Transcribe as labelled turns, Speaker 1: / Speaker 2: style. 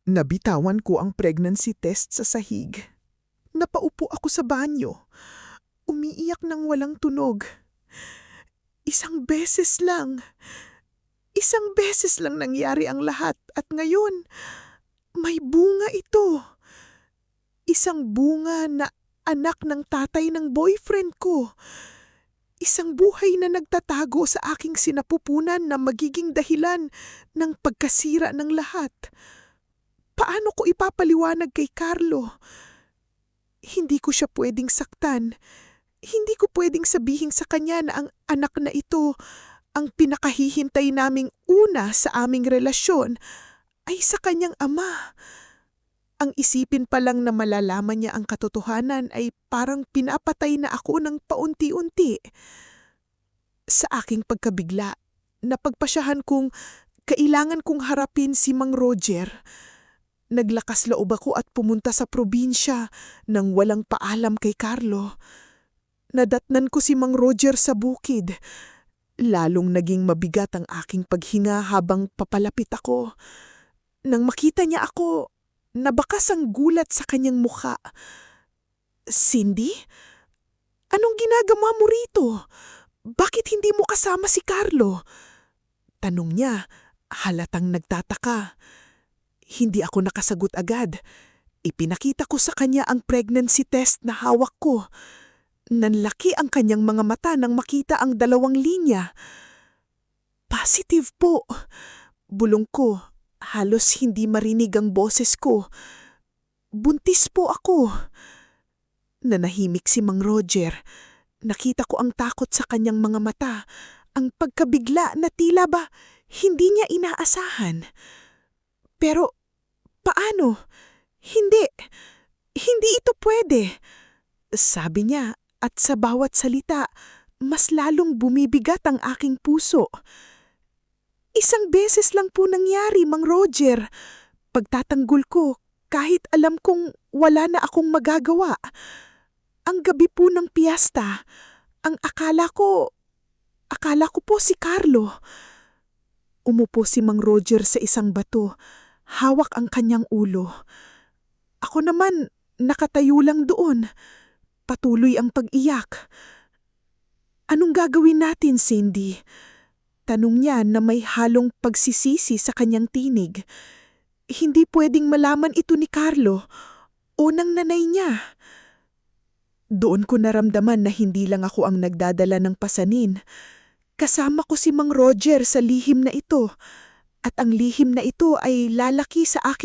Speaker 1: Nabitawan ko ang pregnancy test sa sahig. Napaupo ako sa banyo. Umiiyak ng walang tunog. Isang beses lang. Isang beses lang nangyari ang lahat at ngayon, may bunga ito. Isang bunga na anak ng tatay ng boyfriend ko. Isang buhay na nagtatago sa aking sinapupunan na magiging dahilan ng pagkasira ng lahat. Paano ko ipapaliwanag kay Carlo? Hindi ko siya pwedeng saktan. Hindi ko pwedeng sabihin sa kanya na ang anak na ito, ang pinakahihintay naming una sa aming relasyon, ay sa kanyang ama. Ang isipin pa lang na malalaman niya ang katotohanan ay parang pinapatay na ako ng paunti-unti. Sa aking pagkabigla, napagpasyahan kong kailangan kong harapin si Mang Roger. Naglakas loob ako at pumunta sa probinsya nang walang paalam kay Carlo. Nadatnan ko si Mang Roger sa bukid. Lalong naging mabigat ang aking paghinga habang papalapit ako. Nang makita niya ako, nabakas ang gulat sa kanyang mukha. "Cindy? Anong ginagawa mo rito? Bakit hindi mo kasama si Carlo?" Tanong niya, halatang nagtataka. Hindi ako nakasagot agad. Ipinakita ko sa kanya ang pregnancy test na hawak ko. Nanlaki ang kanyang mga mata nang makita ang 2 linya. "Positive po." Bulong ko, halos hindi marinig ang boses ko. "Buntis po ako." Nanahimik si Mang Roger. Nakita ko ang takot sa kanyang mga mata, ang pagkabigla na tila ba hindi niya inaasahan. "Pero paano? Hindi ito pwede," sabi niya, at sa bawat salita, mas lalong bumibigat ang aking puso. "Isang beses lang po nangyari, Mang Roger." Pagtatanggol ko, kahit alam kong wala na akong magagawa. "Ang gabi po ng piyesta, ang akala ko po si Carlo." Umupo si Mang Roger sa isang bato, hawak ang kanyang ulo. Ako naman, nakatayo lang doon. Patuloy ang pag-iyak. "Anong gagawin natin, Cindy?" Tanong niya na may halong pagsisisi sa kanyang tinig. "Hindi pwedeng malaman ito ni Carlo o ng nanay niya." Doon ko naramdaman na hindi lang ako ang nagdadala ng pasanin. Kasama ko si Mang Roger sa lihim na ito. At ang lihim na ito ay lalaki sa aking